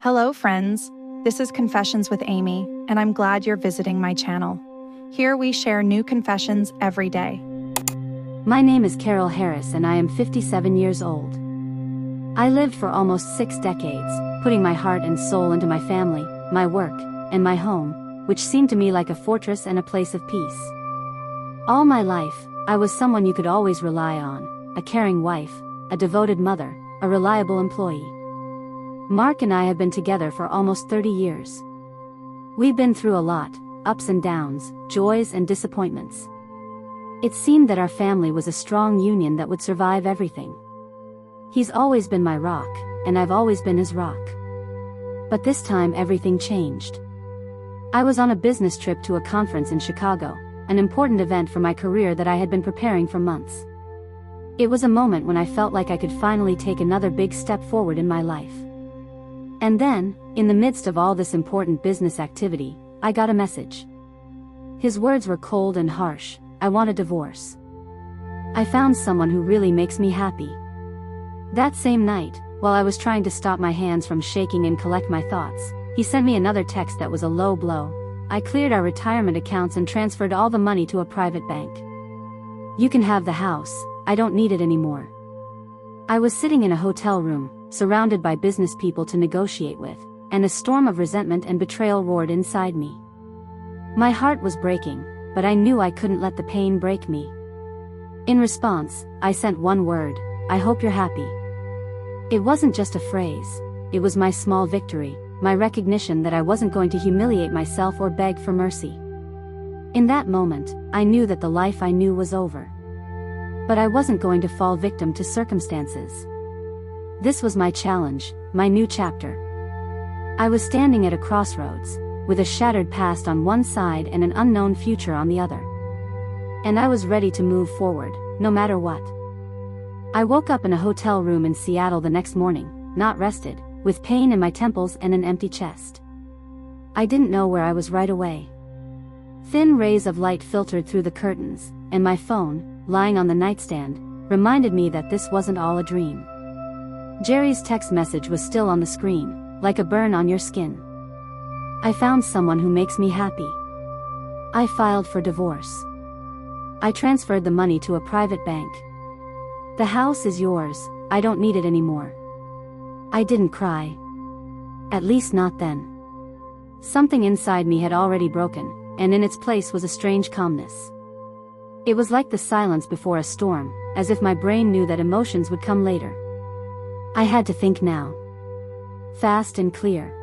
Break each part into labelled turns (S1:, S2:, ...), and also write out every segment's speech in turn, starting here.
S1: Hello, friends. This is Confessions with Amy, and I'm glad you're visiting my channel. Here we share new confessions every day.
S2: My name is Carol Harris and I am 57 years old. I lived for almost 6 decades, putting my heart and soul into my family, my work, and my home, which seemed to me like a fortress and a place of peace. All my life, I was someone you could always rely on, a caring wife, a devoted mother, a reliable employee. Mark and I have been together for almost 30 years. We've been through a lot, ups and downs, joys and disappointments. It seemed that our family was a strong union that would survive everything. He's always been my rock, and I've always been his rock. But this time everything changed. I was on a business trip to a conference in Chicago, an important event for my career that I had been preparing for months. It was a moment when I felt like I could finally take another big step forward in my life. And then, in the midst of all this important business activity, I got a message. His words were cold and harsh. I want a divorce. I found someone who really makes me happy. That same night, while I was trying to stop my hands from shaking and collect my thoughts, he sent me another text that was a low blow. I cleared our retirement accounts and transferred all the money to a private bank. You can have the house, I don't need it anymore. I was sitting in a hotel room, surrounded by business people to negotiate with, and a storm of resentment and betrayal roared inside me. My heart was breaking, but I knew I couldn't let the pain break me. In response, I sent one word: I hope you're happy. It wasn't just a phrase, it was my small victory, my recognition that I wasn't going to humiliate myself or beg for mercy. In that moment, I knew that the life I knew was over. But I wasn't going to fall victim to circumstances. This was my challenge, my new chapter. I was standing at a crossroads, with a shattered past on one side and an unknown future on the other. And I was ready to move forward, no matter what. I woke up in a hotel room in Seattle the next morning, not rested, with pain in my temples and an empty chest. I didn't know where I was right away. Thin rays of light filtered through the curtains, and my phone, lying on the nightstand, reminded me that this wasn't all a dream. Jerry's text message was still on the screen, like a burn on your skin. I found someone who makes me happy. I filed for divorce. I transferred the money to a private bank. The house is yours, I don't need it anymore. I didn't cry. At least not then. Something inside me had already broken, and in its place was a strange calmness. It was like the silence before a storm, as if my brain knew that emotions would come later. I had to think now. Fast and clear.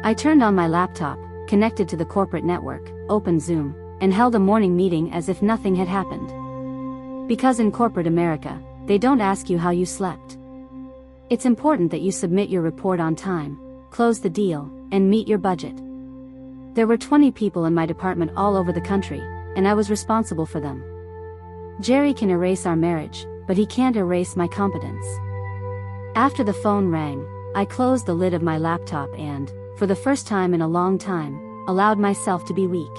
S2: I turned on my laptop, connected to the corporate network, opened Zoom, and held a morning meeting as if nothing had happened. Because in corporate America, they don't ask you how you slept. It's important that you submit your report on time, close the deal, and meet your budget. There were 20 people in my department all over the country, and I was responsible for them. Jerry can erase our marriage, but he can't erase my competence. After the phone rang, I closed the lid of my laptop and, for the first time in a long time, allowed myself to be weak.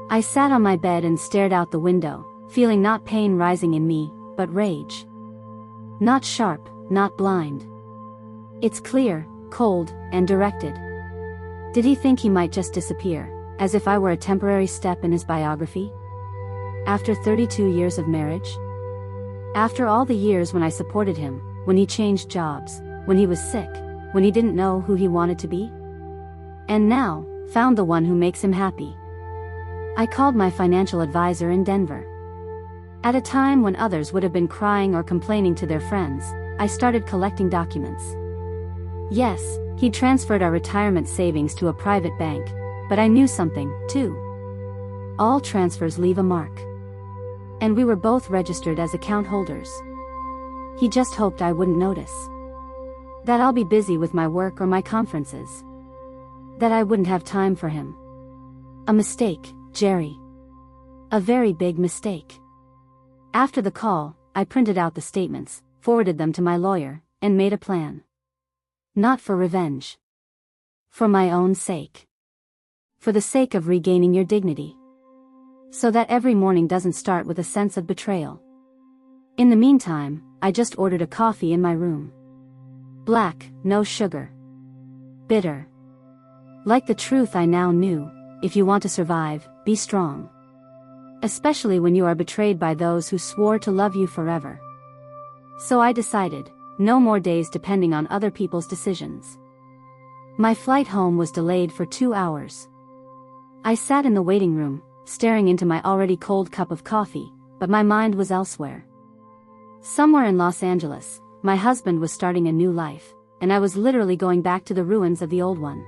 S2: I sat on my bed and stared out the window, feeling not pain rising in me, but rage. Not sharp, not blind. It's clear, cold, and directed. Did he think he might just disappear, as if I were a temporary step in his biography? After 32 years of marriage? After all the years when I supported him, when he changed jobs, when he was sick, when he didn't know who he wanted to be? And now, found the one who makes him happy. I called my financial advisor in Denver. At a time when others would have been crying or complaining to their friends, I started collecting documents. Yes, he transferred our retirement savings to a private bank, but I knew something, too. All transfers leave a mark. And we were both registered as account holders. He just hoped I wouldn't notice. That I'll be busy with my work or my conferences. That I wouldn't have time for him. A mistake, Jerry. A very big mistake. After the call, I printed out the statements, forwarded them to my lawyer, and made a plan. Not for revenge. For my own sake. For the sake of regaining your dignity. So that every morning doesn't start with a sense of betrayal. In the meantime, I just ordered a coffee in my room. Black, no sugar. Bitter. Like the truth I now knew, if you want to survive, be strong. Especially when you are betrayed by those who swore to love you forever. So I decided, no more days depending on other people's decisions. My flight home was delayed for 2 hours. I sat in the waiting room, staring into my already cold cup of coffee, but my mind was elsewhere. Somewhere in Los Angeles, my husband was starting a new life, and I was literally going back to the ruins of the old one.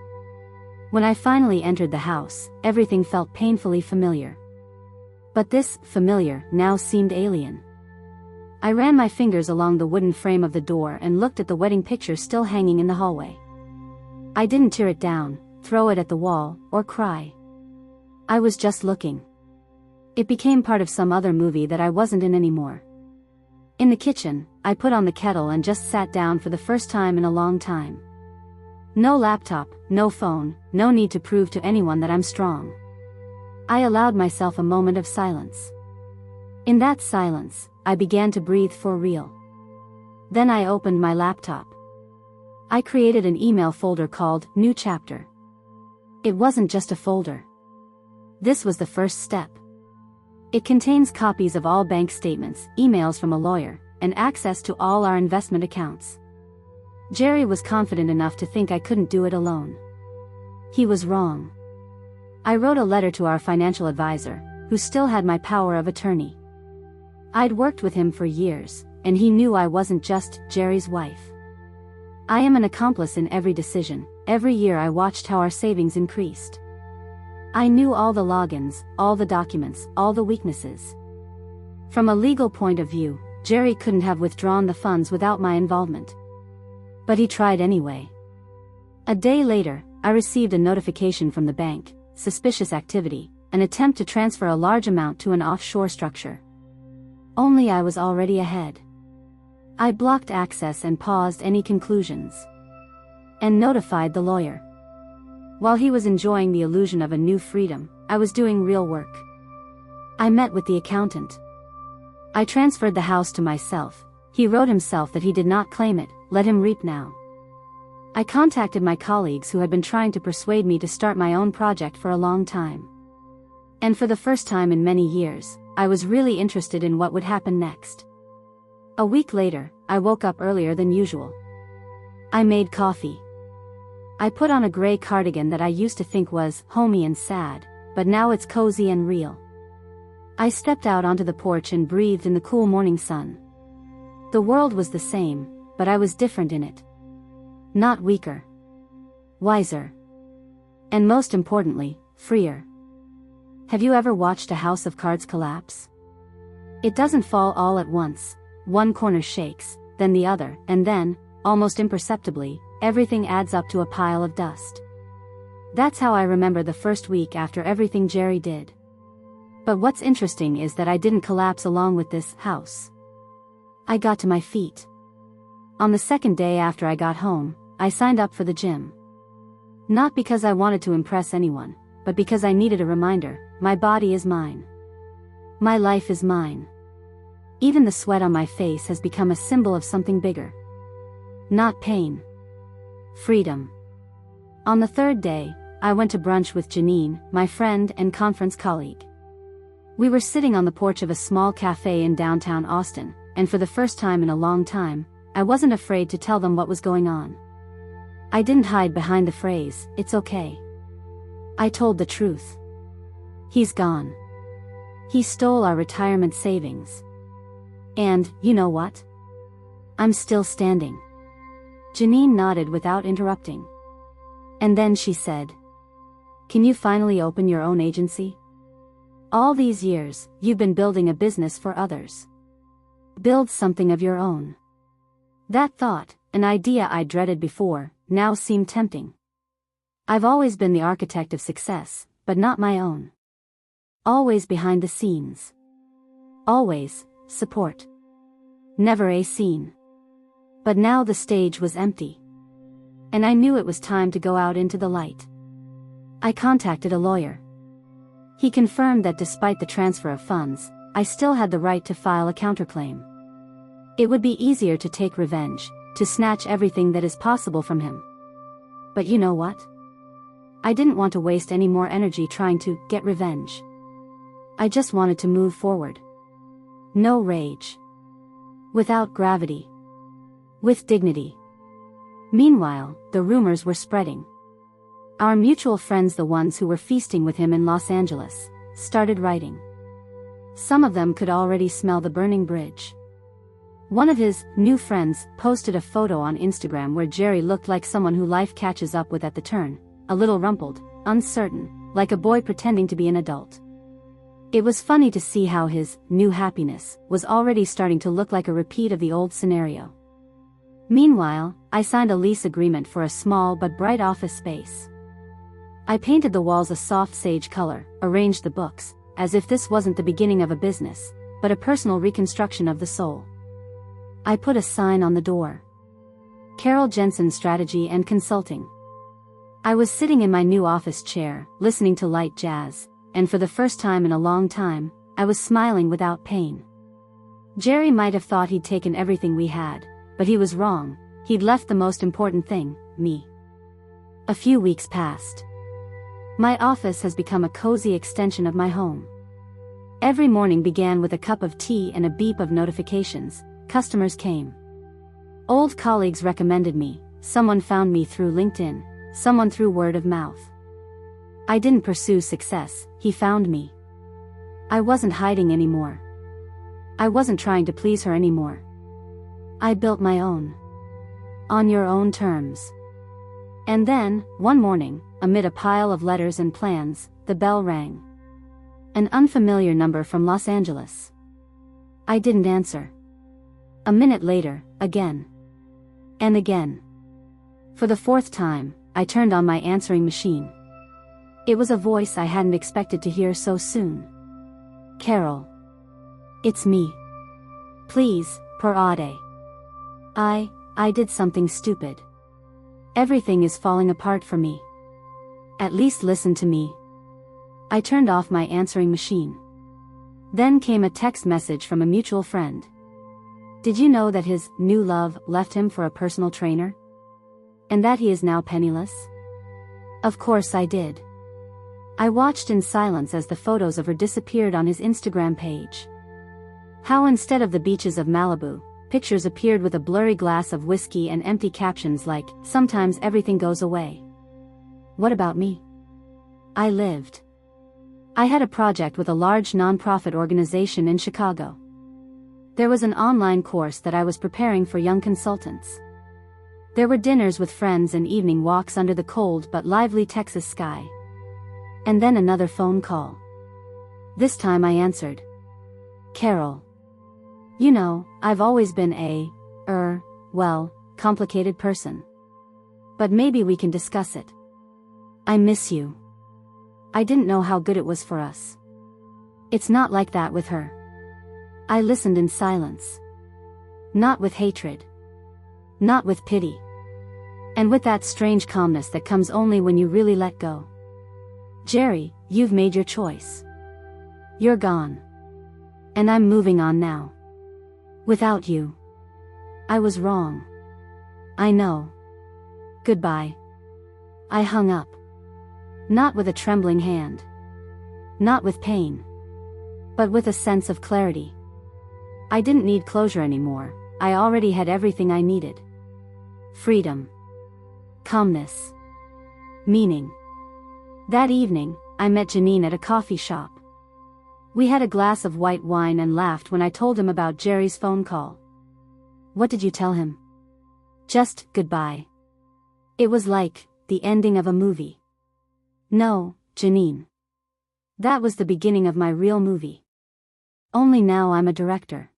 S2: When I finally entered the house, everything felt painfully familiar. But this familiar now seemed alien. I ran my fingers along the wooden frame of the door and looked at the wedding picture still hanging in the hallway. I didn't tear it down, throw it at the wall, or cry. I was just looking. It became part of some other movie that I wasn't in anymore. In the kitchen, I put on the kettle and just sat down for the first time in a long time. No laptop, no phone, no need to prove to anyone that I'm strong. I allowed myself a moment of silence. In that silence, I began to breathe for real. Then I opened my laptop. I created an email folder called New Chapter. It wasn't just a folder. This was the first step. It contains copies of all bank statements, emails from a lawyer, and access to all our investment accounts. Jerry was confident enough to think I couldn't do it alone. He was wrong. I wrote a letter to our financial advisor, who still had my power of attorney. I'd worked with him for years, and he knew I wasn't just Jerry's wife. I am an accomplice in every decision. Every year I watched how our savings increased. I knew all the logins, all the documents, all the weaknesses. From a legal point of view, Jerry couldn't have withdrawn the funds without my involvement. But he tried anyway. A day later, I received a notification from the bank, suspicious activity, an attempt to transfer a large amount to an offshore structure. Only I was already ahead. I blocked access and paused any conclusions. And notified the lawyer. While he was enjoying the illusion of a new freedom, I was doing real work. I met with the accountant. I transferred the house to myself. He wrote himself that he did not claim it, let him reap now. I contacted my colleagues who had been trying to persuade me to start my own project for a long time. And for the first time in many years, I was really interested in what would happen next. A week later, I woke up earlier than usual. I made coffee. I put on a gray cardigan that I used to think was homey and sad, but now it's cozy and real. I stepped out onto the porch and breathed in the cool morning sun. The world was the same, but I was different in it. Not weaker. Wiser. And most importantly, freer. Have you ever watched a house of cards collapse? It doesn't fall all at once. One corner shakes, then the other, and then, almost imperceptibly, everything adds up to a pile of dust. That's how I remember the first week after everything Jerry did. But what's interesting is that I didn't collapse along with this house. I got to my feet. On the second day after I got home, I signed up for the gym. Not because I wanted to impress anyone, but because I needed a reminder, my body is mine. My life is mine. Even the sweat on my face has become a symbol of something bigger. Not pain. Freedom. On the third day, I went to brunch with Janine, my friend and conference colleague. We were sitting on the porch of a small cafe in downtown Austin, and for the first time in a long time, I wasn't afraid to tell them what was going on. I didn't hide behind the phrase, "It's okay." I told the truth. He's gone. He stole our retirement savings. And, you know what? I'm still standing. Janine nodded without interrupting. And then she said, "Can you finally open your own agency? All these years, you've been building a business for others. Build something of your own." That thought, an idea I dreaded before, now seemed tempting. I've always been the architect of success, but not my own. Always behind the scenes. Always, support. Never a scene. But now the stage was empty. And I knew it was time to go out into the light. I contacted a lawyer. He confirmed that despite the transfer of funds, I still had the right to file a counterclaim. It would be easier to take revenge, to snatch everything that is possible from him. But you know what? I didn't want to waste any more energy trying to get revenge. I just wanted to move forward. No rage. Without gravity. With dignity. Meanwhile, the rumors were spreading. Our mutual friends, the ones who were feasting with him in Los Angeles, started writing. Some of them could already smell the burning bridge. One of his new friends posted a photo on Instagram where Jerry looked like someone who life catches up with at the turn, a little rumpled, uncertain, like a boy pretending to be an adult. It was funny to see how his new happiness was already starting to look like a repeat of the old scenario. Meanwhile, I signed a lease agreement for a small but bright office space. I painted the walls a soft sage color, arranged the books, as if this wasn't the beginning of a business, but a personal reconstruction of the soul. I put a sign on the door. Carol Jensen Strategy and Consulting. I was sitting in my new office chair, listening to light jazz, and for the first time in a long time, I was smiling without pain. Jerry might have thought he'd taken everything we had, but he was wrong. He'd left the most important thing, me. A few weeks passed. My office has become a cozy extension of my home. Every morning began with a cup of tea and a beep of notifications. Customers came. Old colleagues recommended me, someone found me through LinkedIn, someone through word of mouth. I didn't pursue success, he found me. I wasn't hiding anymore. I wasn't trying to please her anymore. I built my own. On your own terms. And then, one morning, amid a pile of letters and plans, the bell rang. An unfamiliar number from Los Angeles. I didn't answer. A minute later, again. And again. For the fourth time, I turned on my answering machine. It was a voice I hadn't expected to hear so soon. Carol. It's me. Please, per ade. I did something stupid. Everything is falling apart for me. At least listen to me. I turned off my answering machine. Then came a text message from a mutual friend. Did you know that his new love left him for a personal trainer? And that he is now penniless? Of course I did. I watched in silence as the photos of her disappeared on his Instagram page. How instead of the beaches of Malibu, pictures appeared with a blurry glass of whiskey and empty captions like, "Sometimes everything goes away." What about me? I lived. I had a project with a large nonprofit organization in Chicago. There was an online course that I was preparing for young consultants. There were dinners with friends and evening walks under the cold but lively Texas sky. And then another phone call. This time I answered. Carol. You know, I've always been a, complicated person. But maybe we can discuss it. I miss you. I didn't know how good it was for us. It's not like that with her. I listened in silence. Not with hatred. Not with pity. And with that strange calmness that comes only when you really let go. Jerry, you've made your choice. You're gone. And I'm moving on now. Without you. I was wrong. I know. Goodbye. I hung up. Not with a trembling hand. Not with pain. But with a sense of clarity. I didn't need closure anymore. I already had everything I needed. Freedom. Calmness. Meaning. That evening, I met Janine at a coffee shop. We had a glass of white wine and laughed when I told him about Jerry's phone call. What did you tell him? Just goodbye. It was like the ending of a movie. No, Janine. That was the beginning of my real movie. Only now I'm a director.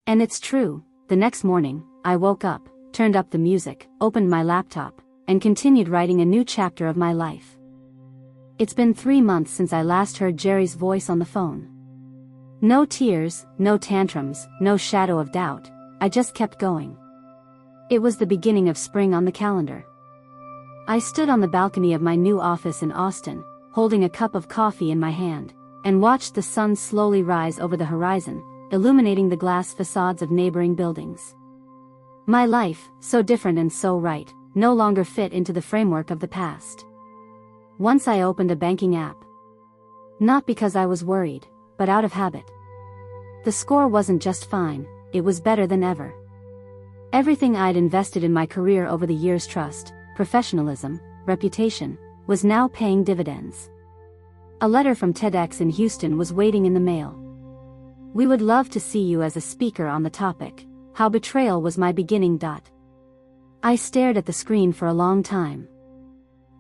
S2: And it's true, the next morning, I woke up, turned up the music, opened my laptop, and continued writing a new chapter of my life. It's been 3 months since I last heard Jerry's voice on the phone. No tears, no tantrums, no shadow of doubt, I just kept going. It was the beginning of spring on the calendar. I stood on the balcony of my new office in Austin, holding a cup of coffee in my hand, and watched the sun slowly rise over the horizon, illuminating the glass facades of neighboring buildings. My life, so different and so right, no longer fit into the framework of the past. Once I opened a banking app. Not because I was worried, but out of habit. The score wasn't just fine, it was better than ever. Everything I'd invested in my career over the years, trust, professionalism, reputation, was now paying dividends. A letter from TEDx in Houston was waiting in the mail. We would love to see you as a speaker on the topic, how betrayal was my beginning. I stared at the screen for a long time.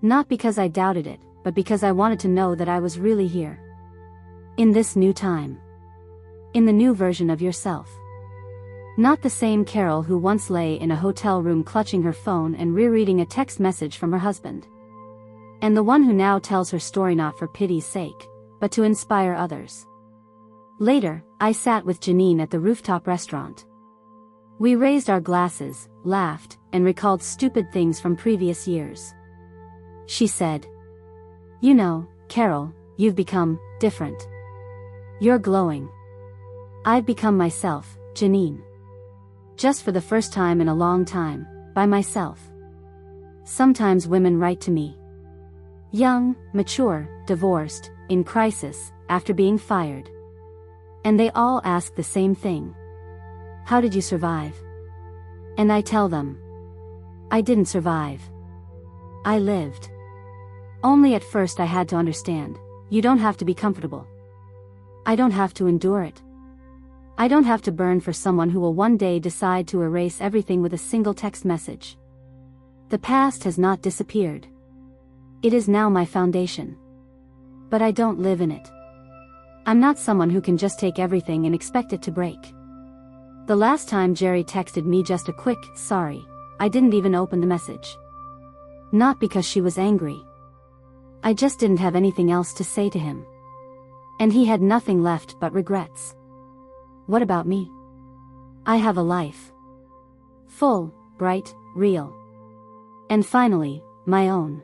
S2: Not because I doubted it, but because I wanted to know that I was really here. In this new time. In the new version of yourself. Not the same Carol who once lay in a hotel room clutching her phone and rereading a text message from her husband. And the one who now tells her story not for pity's sake, but to inspire others. Later, I sat with Janine at the rooftop restaurant. We raised our glasses, laughed, and recalled stupid things from previous years. She said, "You know, Carol, you've become different. You're glowing." I've become myself, Janine. Just for the first time in a long time, by myself. Sometimes women write to me. Young, mature, divorced, in crisis, after being fired. And they all ask the same thing. How did you survive? And I tell them. I didn't survive. I lived. Only at first I had to understand, you don't have to be comfortable. I don't have to endure it. I don't have to burn for someone who will one day decide to erase everything with a single text message. The past has not disappeared. It is now my foundation. But I don't live in it. I'm not someone who can just take everything and expect it to break. The last time Jerry texted me just a quick, "Sorry," I didn't even open the message. Not because she was angry. I just didn't have anything else to say to him. And he had nothing left but regrets. What about me? I have a life. Full, bright, real. And finally, my own.